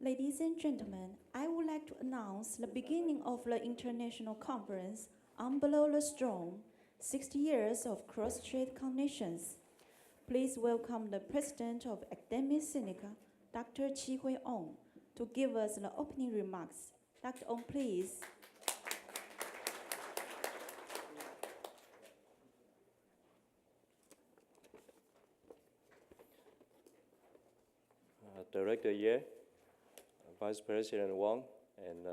Ladies and gentlemen, I would like to announce the beginning of the International Conference on Below the Storm, 60 Years of Cross-Strait Connections. Please welcome the President of Academia Sinica, Dr. CHI-HUEY to give us the opening remarks. Dr. Ong, please. Director Ye, Vice President Wang, and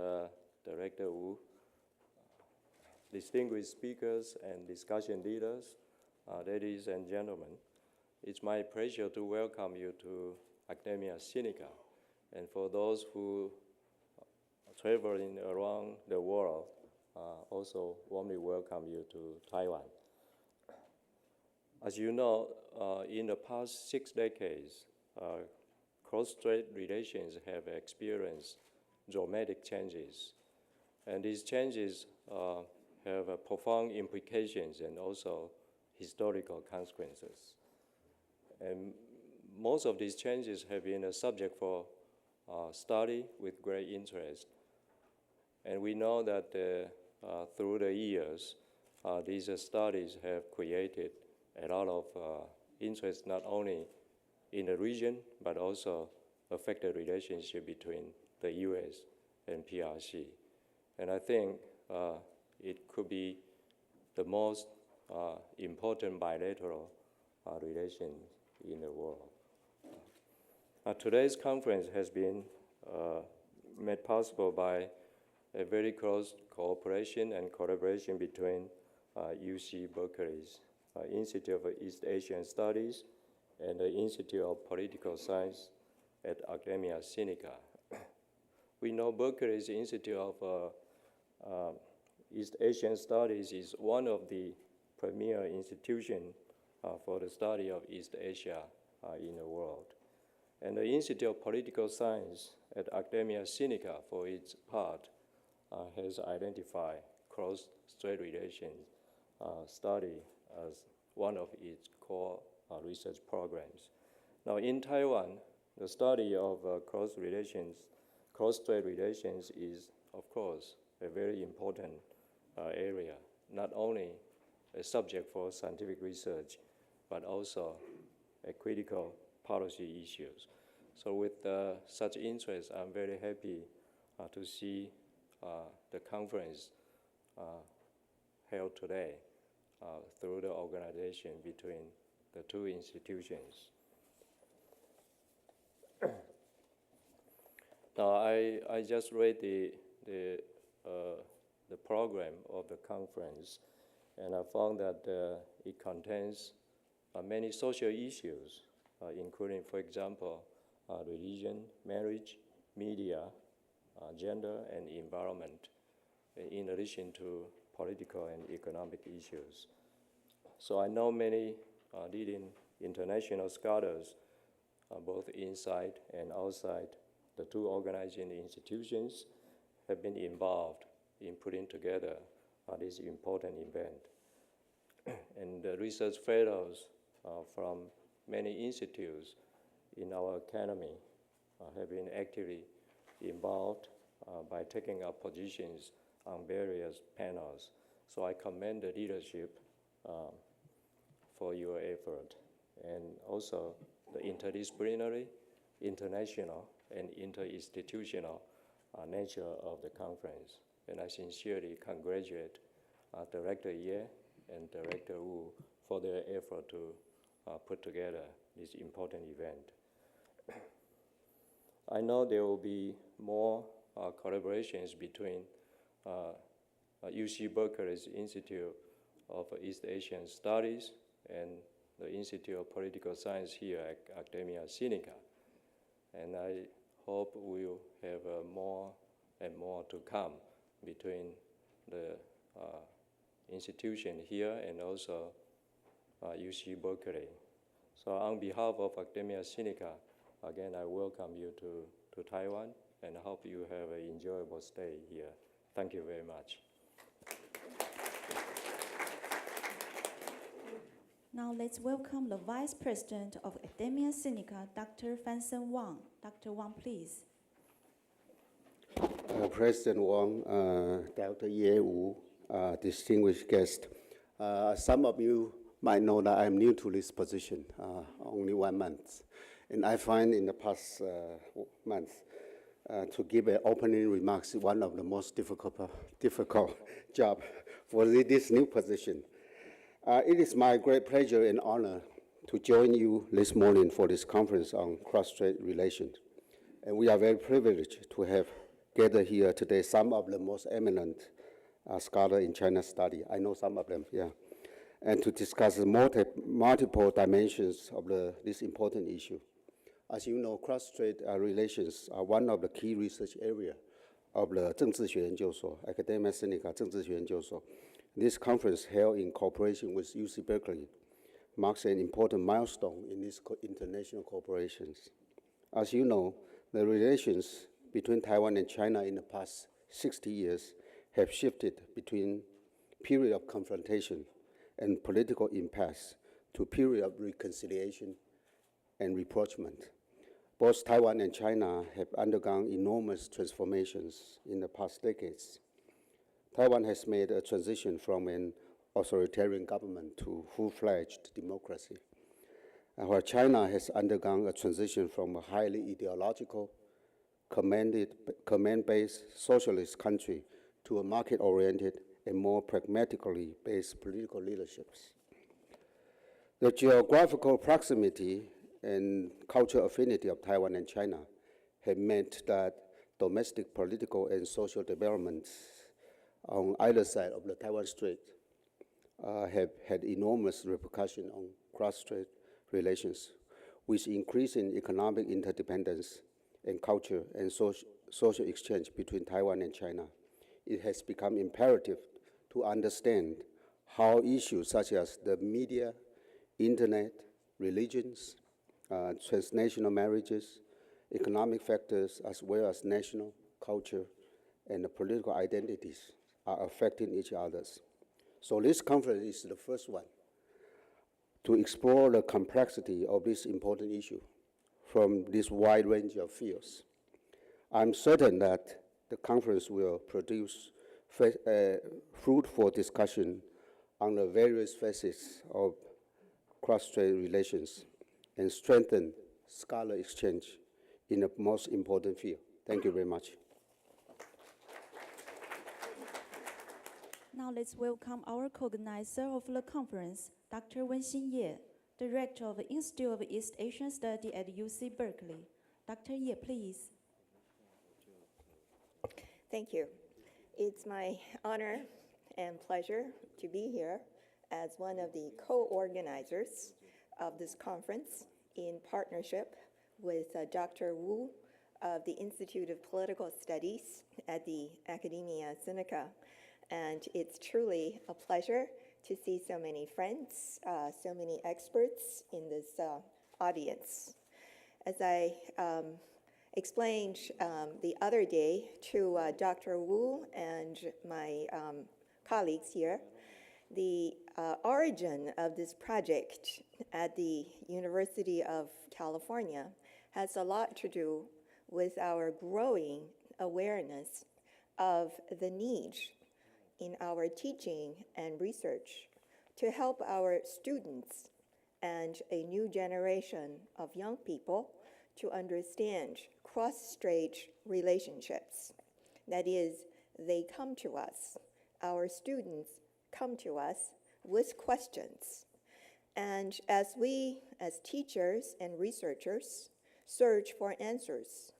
Director Wu, distinguished speakers and discussion leaders, ladies and gentlemen, it's my pleasure to welcome you to Academia Sinica, and for those who are traveling around the world, also warmly welcome you to Taiwan. As you know, in the past 6 decades, cross-strait relations have experienced dramatic changes. And these changes have profound implications and also historical consequences. And most of these changes have been a subject for study with great interest. And we know that through the years, these studies have created a lot of interest not only in the region, but also affect the relationship between the U.S. and PRC. And I think it could be the most important bilateral relation in the world. Today's conference has been made possible by a very close cooperation and collaboration between UC Berkeley's Institute of East Asian Studies and the Institute of Political Science at Academia Sinica. We know Berkeley's Institute of East Asian Studies is one of the premier institutions for the study of East Asia in the world. And the Institute of Political Science at Academia Sinica, for its part, has identified cross-strait relations study as one of its core research programs. Now in Taiwan, the study of cross-strait relations is, of course, a very important area, not only a subject for scientific research, but also a critical policy issues. So with such interest, I'm very happy to see the conference held today through the organization between the two institutions. Now, I just read the program of the conference, and I found that it contains many social issues, including, for example, religion, marriage, media, gender, and environment, in addition to political and economic issues. So I know many leading international scholars, both inside and outside the two organizing institutions, have been involved in putting together this important event. And the research fellows from many institutes in our academy have been actively involved by taking up positions on various panels. So I commend the leadership for your effort, and also the interdisciplinary, international, and interinstitutional nature of the conference. And I sincerely congratulate Director Ye and Director Wu for their effort to put together this important event. I know there will be more collaborations between UC Berkeley's Institute of East Asian Studies and the Institute of Political Science here at Academia Sinica. And I hope we'll have more and more to come between the institution here and also UC Berkeley. So on behalf of Academia Sinica, again, I welcome you to Taiwan and hope you have an enjoyable stay here. Thank you very much. Now let's welcome the Vice President of Academia Sinica, Dr. FAN-SEN Wang. Dr. Wang, please. President Wong, Dr. Ye Wu, distinguished guest. Some of you might know that I'm new to this position, only 1 month. And I find in the past month to give an opening remarks one of the most difficult job for this new position. It is my great pleasure and honor to join you this morning for this conference on cross-strait relations. And we are very privileged to have gathered here today some of the most eminent scholars in China study. I know some of them, yeah. And to discuss the multiple dimensions of this important issue. As you know, cross-strait relations are one of the key research areas of the 政治学研究所, Academia Sinica 政治学研究所. This conference, held in cooperation with UC Berkeley, marks an important milestone in these international cooperations. As you know, the relations between Taiwan and China in the past 60 years have shifted between period of confrontation and political impasse to period of reconciliation and rapprochement. Both Taiwan and China have undergone enormous transformations in the past decades. Taiwan has made a transition from an authoritarian government to full-fledged democracy, while China has undergone a transition from a highly ideological, command-based socialist country to a market-oriented and more pragmatically based political leaderships. The geographical proximity and cultural affinity of Taiwan and China have meant that domestic political and social developments on either side of the Taiwan Strait have had enormous repercussions on cross-strait relations, with increasing economic interdependence and culture and social exchange between Taiwan and China. It has become imperative to understand how issues such as the media, internet, religions, transnational marriages, economic factors, as well as national, culture, and the political identities are affecting each other. So this conference is the first one to explore the complexity of this important issue from this wide range of fields. I'm certain that the conference will produce fruitful discussion on the various facets of cross-strait relations and strengthen scholar exchange in the most important field. Thank you very much. Now let's welcome our co-organizer of the conference, Dr. WEN-HSIN, Director of the Institute of East Asian Studies at UC Berkeley. Dr. Ye, please. Thank you. It's my honor and pleasure to be here as one of the co-organizers of this conference in partnership with Dr. Wu of the Institute of Political Studies at the Academia Sinica. And it's truly a pleasure to see so many friends, so many experts in this audience. As I explained the other day to Dr. Wu and my colleagues here, the origin of this project at the University of California has a lot to do with our growing awareness of the need in our teaching and research to help our students and a new generation of young people to understand cross-strait relationships. That is, they come to us, our students come to us with questions. And as we, as teachers and researchers, search for answers,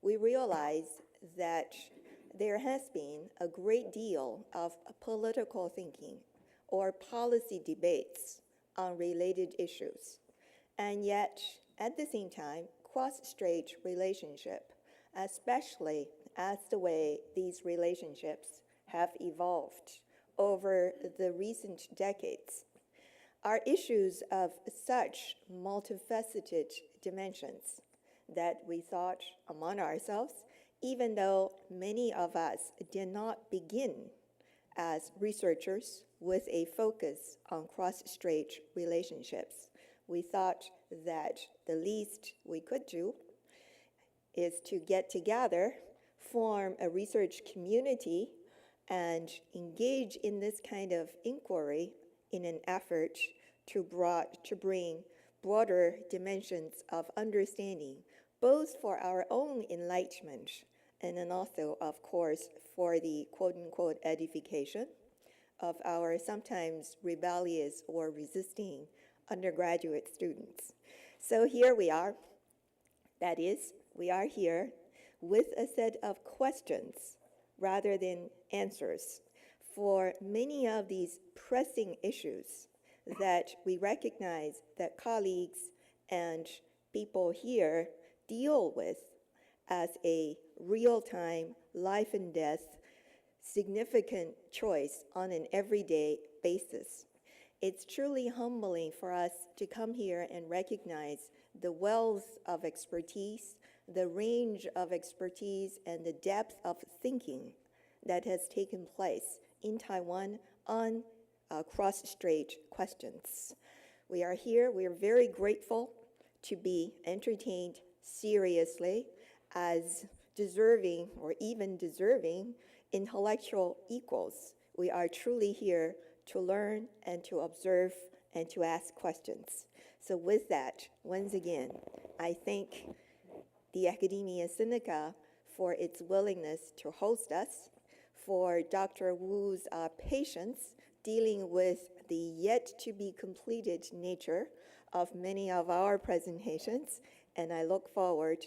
we realize that there has been a great deal of political thinking or policy debates on related issues. And yet, at the same time, cross-strait relationship, especially as the way these relationships have evolved over the recent decades, are issues of such multifaceted dimensions that we thought among ourselves, even though many of us did not begin as researchers with a focus on cross-strait relationships, we thought that the least we could do is to get together form a research community and engage in this kind of inquiry in an effort to bring broader dimensions of understanding, both for our own enlightenment and then also, of course, for the quote-unquote edification of our sometimes rebellious or resisting undergraduate students. So here we are. That is, we are here with a set of questions rather than answers for many of these pressing issues that we recognize that colleagues and people here deal with as a real-time, life and death, significant choice on an everyday basis. It's truly humbling for us to come here and recognize the wealth of expertise, the range of expertise, and the depth of thinking that has taken place in Taiwan on cross-strait questions. We are here, we are very grateful to be entertained seriously as deserving or even deserving intellectual equals. We are truly here to learn and to observe and to ask questions. So with that, once again, I thank the Academia Sinica for its willingness to host us, for Dr. Wu's patience dealing with the yet-to-be-completed nature of many of our presentations, and I look forward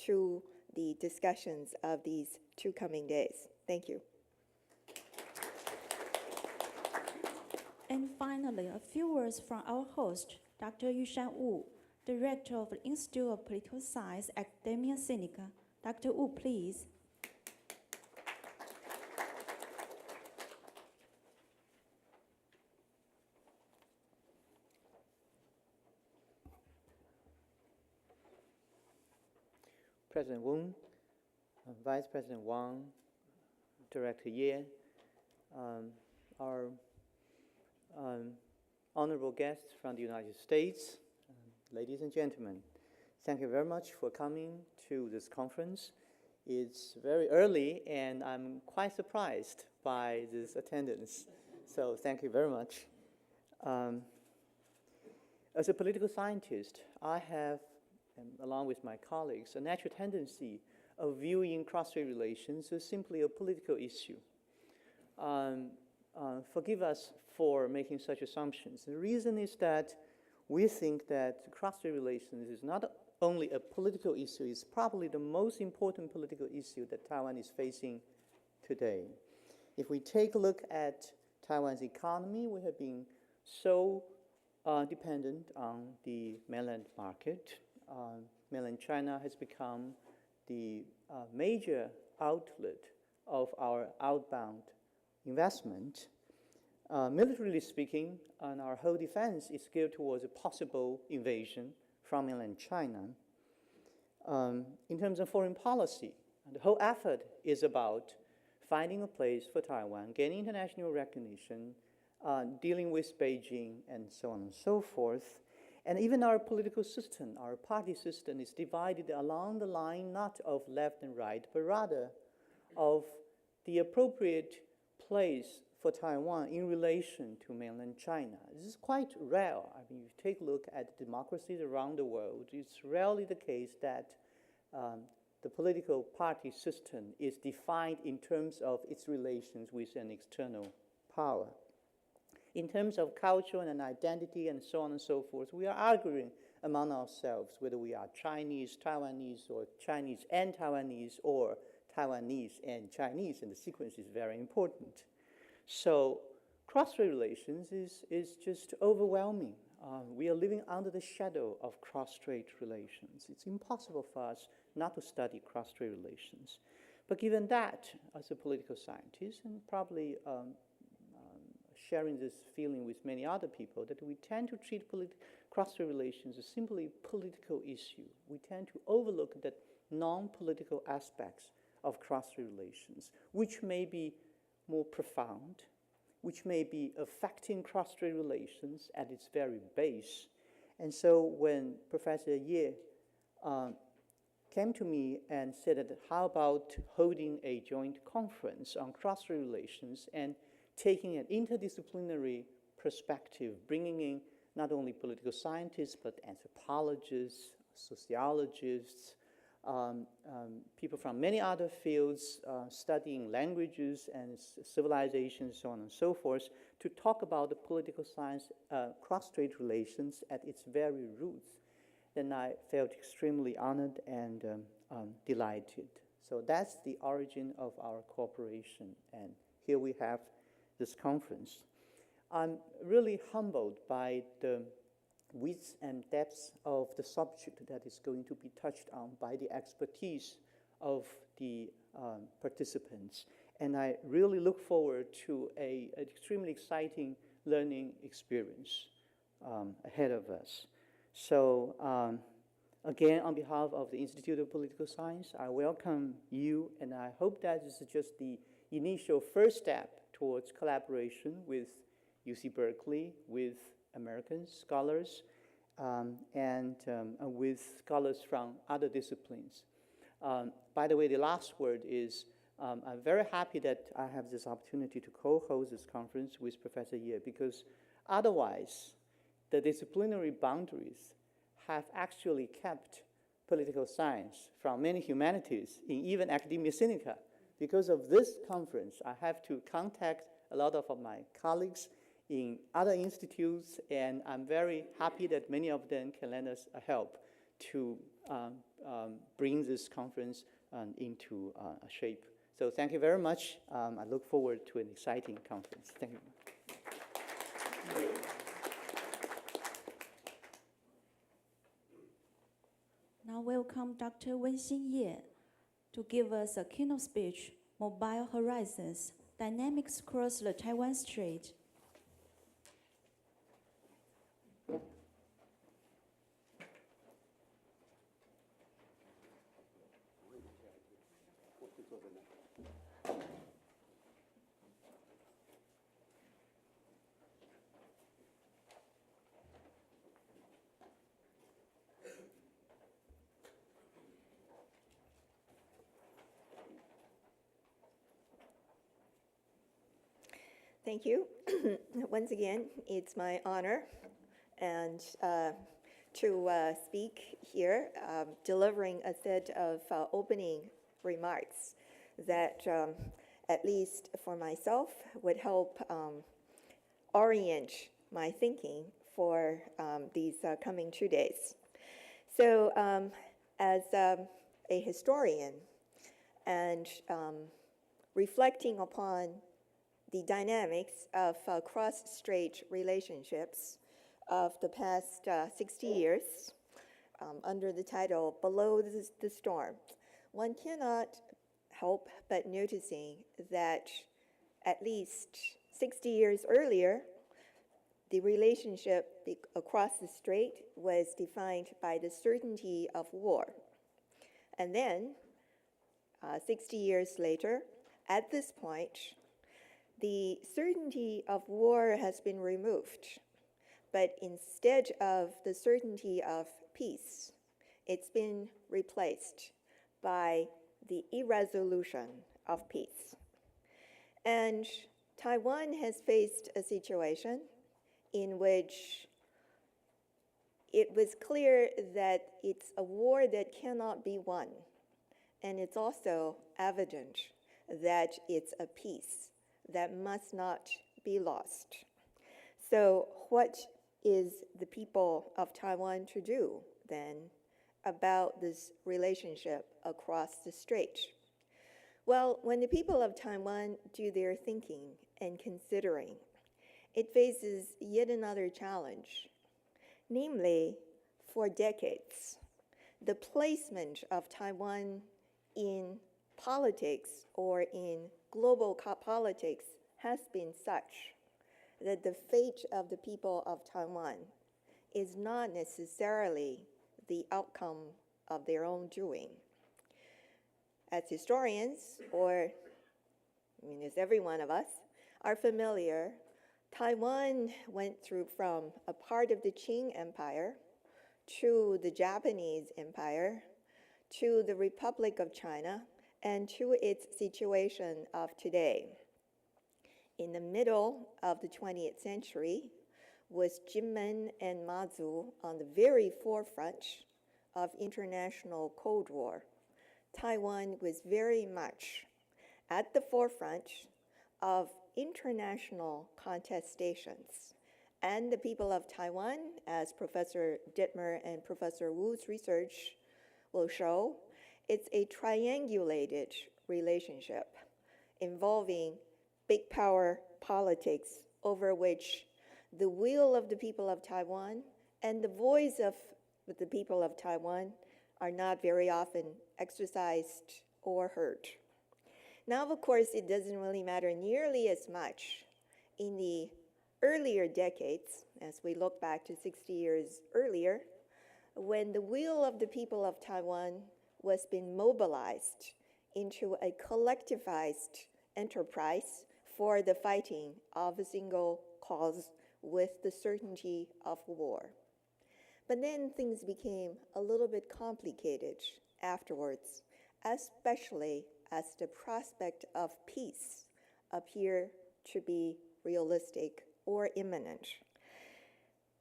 to the discussions of these 2 coming days. Thank you. And finally, a few words from our host, Dr. YU-SHAN, Director of the Institute of Political Science, Academia Sinica. Dr. Wu, please. President Wong, Vice President Wang, Director Ye, our honorable guests from the United States, ladies and gentlemen, thank you very much for coming to this conference. It's very early and I'm quite surprised by this attendance, so thank you very much. As a political scientist, I have, along with my colleagues, a natural tendency of viewing cross-strait relations as simply a political issue. Forgive us for making such assumptions. The reason is that we think that cross-strait relations is not only a political issue, it's probably the most important political issue that Taiwan is facing today. If we take a look at Taiwan's economy, we have been so dependent on the mainland market. Mainland China has become the major outlet of our outbound investment. Militarily speaking, our whole defense is geared towards a possible invasion from mainland China. In terms of foreign policy, the whole effort is about finding a place for Taiwan, gaining international recognition, dealing with Beijing, and so on and so forth. And even our political system, our party system, is divided along the line not of left and right, but rather of the appropriate place for Taiwan in relation to mainland China. This is quite rare. I mean, if you take a look at democracies around the world, it's rarely the case that the political party system is defined in terms of its relations with an external power. In terms of culture and identity and so on and so forth, we are arguing among ourselves whether we are Chinese, Taiwanese, or Chinese and Taiwanese, or Taiwanese and Chinese, and the sequence is very important. So cross-strait relations is just overwhelming. We are living under the shadow of cross-strait relations. It's impossible for us not to study cross-strait relations. But given that, as a political scientist, and probably sharing this feeling with many other people, that we tend to treat cross-strait relations as simply a political issue. We tend to overlook the non-political aspects of cross-strait relations, which may be more profound, which may be affecting cross-strait relations at its very base. And so when Professor Ye came to me and said that how about holding a joint conference on cross-strait relations and taking an interdisciplinary perspective, bringing in not only political scientists, but anthropologists, sociologists, people from many other fields studying languages and civilizations, so on and so forth, to talk about the political science cross-strait relations at its very roots. Then I felt extremely honored and delighted. So that's the origin of our cooperation, and here we have this conference. I'm really humbled by the width and depth of the subject that is going to be touched on, by the expertise of the participants. And I really look forward to an extremely exciting learning experience ahead of us. So again, on behalf of the Institute of Political Science, I welcome you, and I hope that this is just the initial first step towards collaboration with UC Berkeley, with American scholars, and with scholars from other disciplines. By the way, the last word is I'm very happy that I have this opportunity to co-host this conference with Professor Ye, because otherwise the disciplinary boundaries have actually kept political science from many humanities in even academia Sinica. Because of this conference, I have to contact a lot of my colleagues in other institutes, and I'm very happy that many of them can lend us a help to bring this conference into shape. So thank you very much. I look forward to an exciting conference. Thank you. Now welcome Dr. Wen-HSIN Ye to give us a keynote speech, Mobile Horizons, Dynamics Across the Taiwan Strait. Thank you. Once again, it's my honor and to speak here, delivering a set of opening remarks that, at least for myself, would help orient my thinking for these coming 2 days. So as a historian and reflecting upon the dynamics of cross-strait relationships of the past 60 years under the title Below the Storm, one cannot help but noticing that at least 60 years earlier, the relationship across the strait was defined by the certainty of war. And then, 60 years later, at this point, the certainty of war has been removed, but instead of the certainty of peace, it's been replaced by the irresolution of peace. And Taiwan has faced a situation in which it was clear that it's a war that cannot be won, and it's also evident that it's a peace that must not be lost. So what is the people of Taiwan to do then about this relationship across the strait? Well, when the people of Taiwan do their thinking and considering, it faces yet another challenge. Namely, for decades, the placement of Taiwan in politics or in global politics has been such that the fate of the people of Taiwan is not necessarily the outcome of their own doing. As historians, or as every one of us, are familiar, Taiwan went through from a part of the Qing Empire to the Japanese Empire to the Republic of China and to its situation of today. In the middle of the 20th century was Jinmen and Mazu on the very forefront of international Cold War. Taiwan was very much at the forefront of international contestations. And the people of Taiwan, as Professor Dittmer and Professor Wu's research will show, it's a triangulated relationship involving big power politics over which the will of the people of Taiwan and the voice of the people of Taiwan are not very often exercised or heard. Now, of course, it doesn't really matter nearly as much in the earlier decades, as we look back to 60 years earlier, when the will of the people of Taiwan was being mobilized into a collectivized enterprise for the fighting of a single cause with the certainty of war. But then things became a little bit complicated afterwards, especially as the prospect of peace appeared to be realistic or imminent.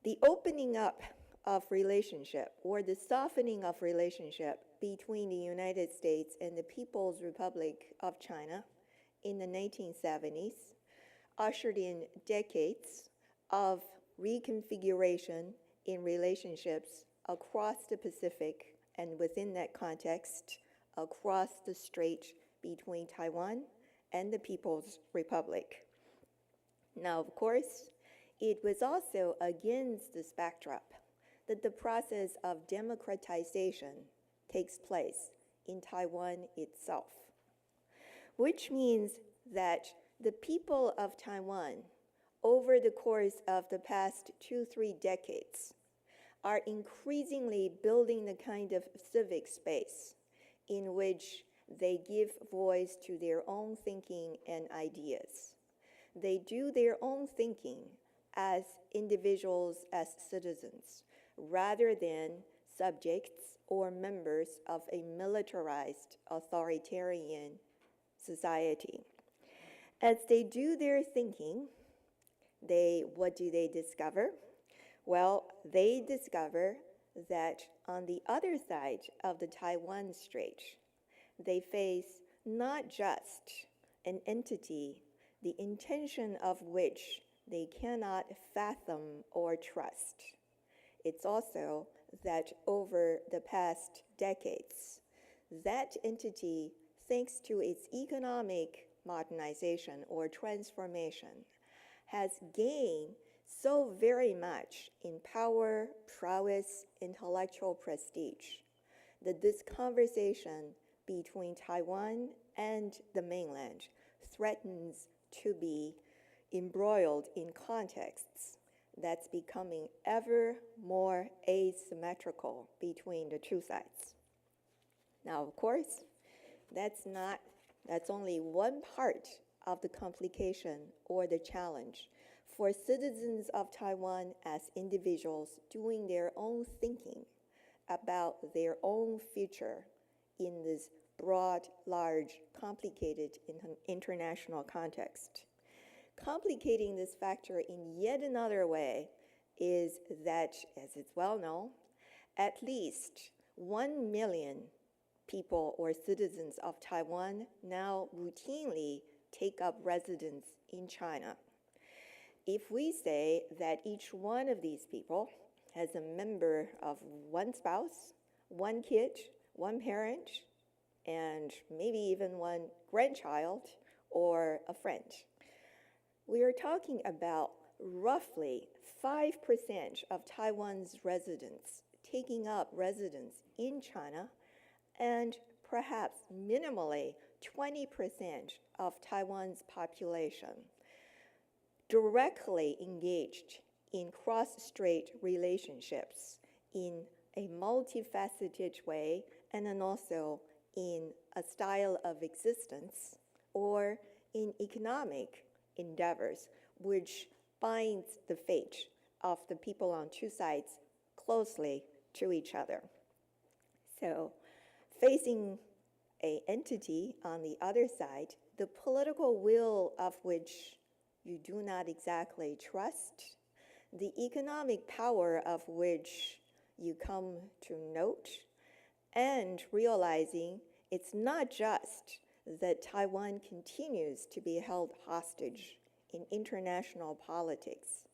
The opening up of relationship or the softening of relationship between the United States and the People's Republic of China in the 1970s ushered in decades of reconfiguration in relationships across the Pacific and within that context across the strait between Taiwan and the People's Republic. Now, of course, it was also against this backdrop that the process of democratization takes place in Taiwan itself, which means that the people of Taiwan, over the course of the past 2-3 decades, are increasingly building the kind of civic space in which they give voice to their own thinking and ideas. They do their own thinking as individuals, as citizens, rather than subjects or members of a militarized authoritarian society. As they do their thinking, what do they discover? Well, they discover that on the other side of the Taiwan Strait, they face not just an entity, the intention of which they cannot fathom or trust. It's also that over the past decades, that entity, thanks to its economic modernization or transformation, has gained so very much in power, prowess, intellectual prestige, that this conversation between Taiwan and the mainland threatens to be embroiled in contexts that's becoming ever more asymmetrical between the two sides. Now, of course, that's only one part of the complication or the challenge for citizens of Taiwan as individuals doing their own thinking about their own future in this broad, large, complicated international context. Complicating this factor in yet another way is that, as it's well known, at least 1 million people or citizens of Taiwan now routinely take up residence in China. If we say that each one of these people has a member of one spouse, one kid, one parent, and maybe even one grandchild or a friend, we are talking about roughly 5% of Taiwan's residents taking up residence in China, and perhaps minimally 20% of Taiwan's population directly engaged in cross-strait relationships in a multifaceted way, and then also in a style of existence or in economic endeavors, which binds the fate of the people on two sides closely to each other. So facing an entity on the other side, the political will of which you do not exactly trust, the economic power of which you come to note, and realizing it's not just that Taiwan continues to be held hostage in international politics.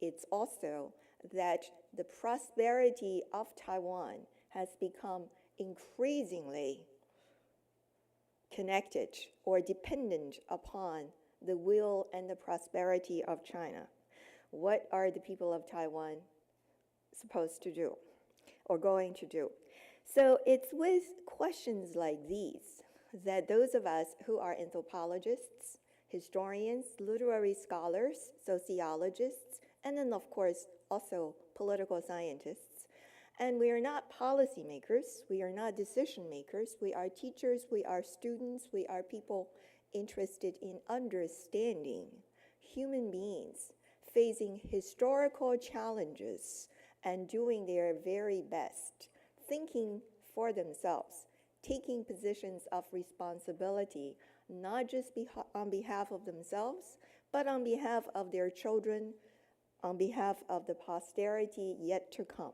It's also that the prosperity of Taiwan has become increasingly connected or dependent upon the will and the prosperity of China. What are the people of Taiwan supposed to do or going to do? So it's with questions like these that those of us who are anthropologists, historians, literary scholars, sociologists, and then of course also political scientists. And we are not policymakers, we are not decision makers, we are teachers, we are students, we are people interested in understanding human beings facing historical challenges and doing their very best, thinking for themselves, taking positions of responsibility, not just on behalf of themselves, but on behalf of their children, on behalf of the posterity yet to come.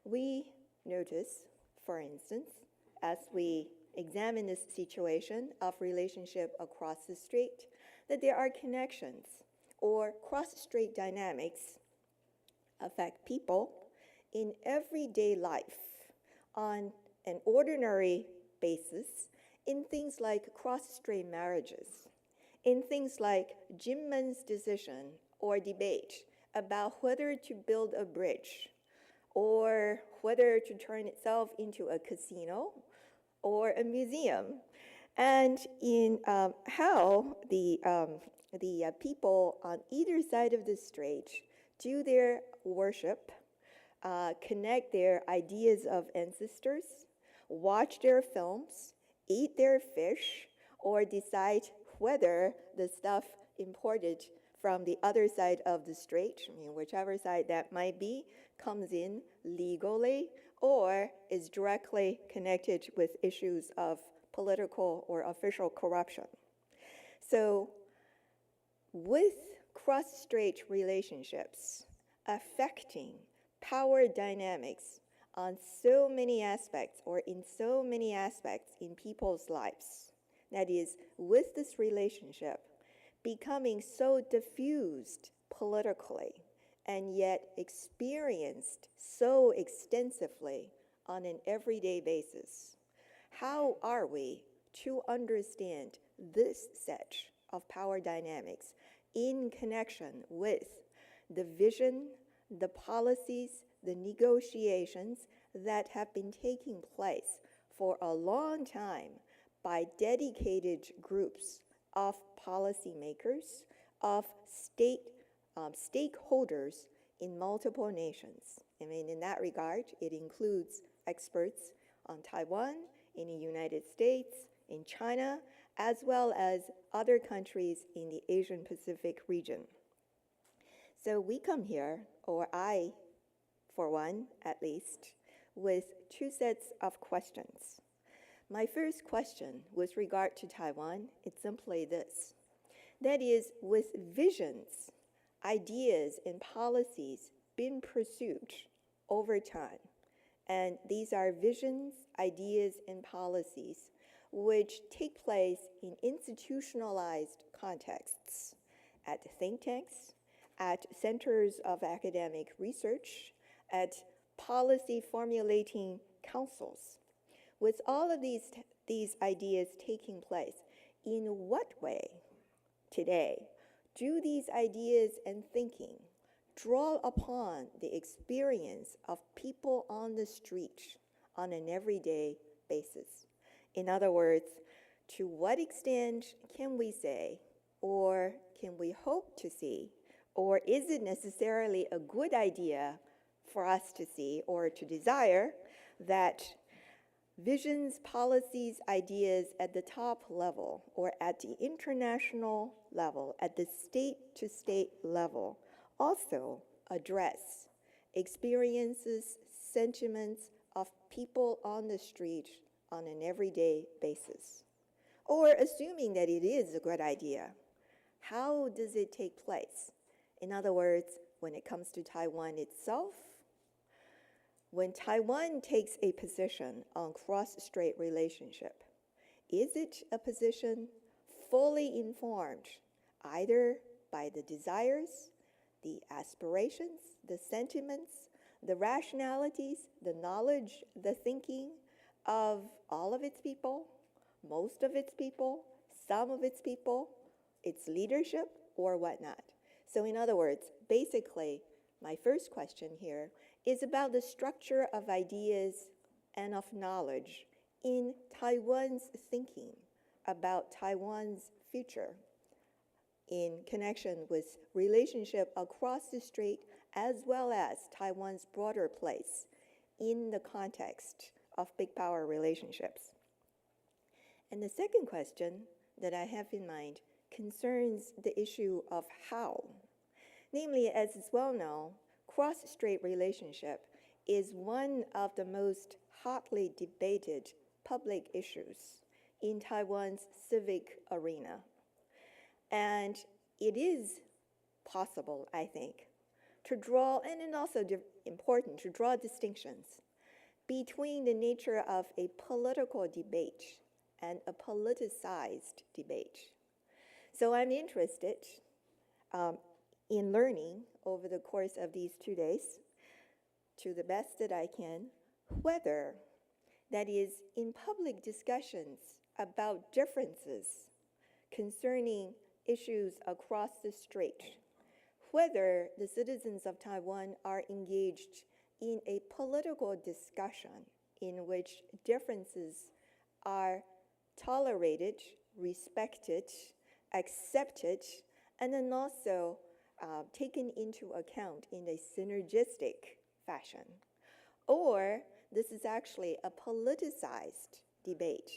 We notice, for instance, as we examine this situation of relationship across the strait, that there are connections or cross-strait dynamics affect people in everyday life on an ordinary basis in things like cross-strait marriages, in things like Jinmen's decision or debate about whether to build a bridge or whether to turn itself into a casino or a museum, and in how the people on either side of the strait do their worship, connect their ideas of ancestors, watch their films, eat their fish, or decide whether the stuff imported from the other side of the strait, whichever side that might be, comes in legally or is directly connected with issues of political or official corruption. So with cross-strait relationships affecting power dynamics on so many aspects or in so many aspects in people's lives, that is, with this relationship becoming so diffused politically and yet experienced so extensively on an everyday basis, how are we to understand this set of power dynamics in connection with the vision, the policies, the negotiations that have been taking place for a long time by dedicated groups of policymakers, of stakeholders in multiple nations? I mean, in that regard, it includes experts on Taiwan, in the United States, in China, as well as other countries in the Asian Pacific region. So we come here, or I, for one at least, with two sets of questions. My first question with regard to Taiwan is simply this. That is, with visions, ideas, and policies being pursued over time, and these are visions, ideas, and policies which take place in institutionalized contexts, at think tanks, at centers of academic research, at policy formulating councils. With all of these ideas taking place, in what way today do these ideas and thinking draw upon the experience of people on the street on an everyday basis? In other words, to what extent can we say, or can we hope to see, or is it necessarily a good idea for us to see or to desire that visions, policies, ideas at the top level or at the international level, at the state-to-state level, also address experiences, sentiments of people on the street on an everyday basis? Or assuming that it is a good idea, how does it take place? In other words, when it comes to Taiwan itself, when Taiwan takes a position on cross-strait relationship, is it a position fully informed either by the desires, the aspirations, the sentiments, the rationalities, the knowledge, the thinking of all of its people, most of its people, some of its people, its leadership, or whatnot? So in other words, basically, my first question here is about the structure of ideas and of knowledge in Taiwan's thinking about Taiwan's future in connection with relationship across the strait as well as Taiwan's broader place in the context of big power relationships. And the second question that I have in mind concerns the issue of how. Namely, as is well known, cross-strait relationship is one of the most hotly debated public issues in Taiwan's civic arena. And it is possible, I think, to draw, and also important, to draw distinctions between the nature of a political debate and a politicized debate. So I'm interested in learning over the course of these 2 days, to the best that I can, whether, that is, in public discussions about differences concerning issues across the strait, whether the citizens of Taiwan are engaged in a political discussion in which differences are tolerated, respected, accepted, and then also taken into account in a synergistic fashion. Or this is actually a politicized debate.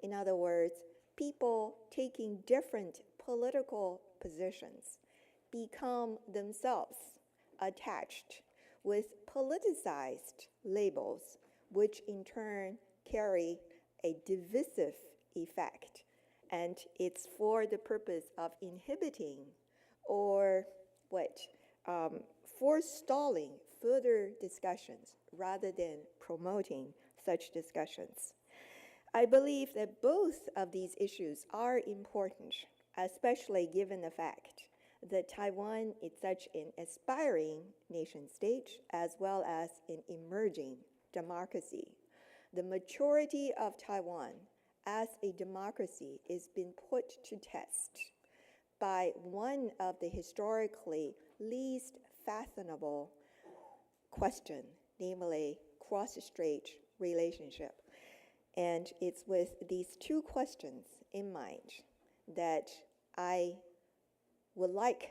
In other words, people taking different political positions become themselves attached with politicized labels, which in turn carry a divisive effect. And it's for the purpose of inhibiting or forestalling further discussions rather than promoting such discussions. I believe that both of these issues are important, especially given the fact that Taiwan is such an aspiring nation state as well as an emerging democracy. The maturity of Taiwan as a democracy is being put to test by one of the historically least fathomable question, namely cross-strait relationship. And it's with these two questions in mind that I would like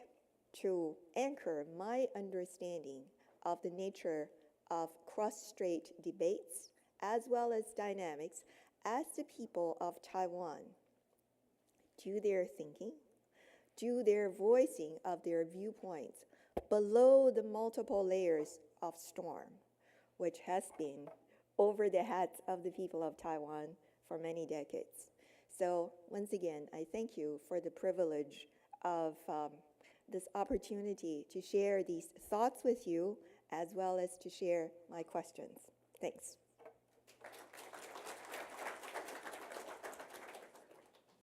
to anchor my understanding of the nature of cross-strait debates as well as dynamics as the people of Taiwan do their thinking, do their voicing of their viewpoints below the multiple layers of storm, which has been over the heads of the people of Taiwan for many decades. So once again, I thank you for the privilege of this opportunity to share these thoughts with you as well as to share my questions. Thanks.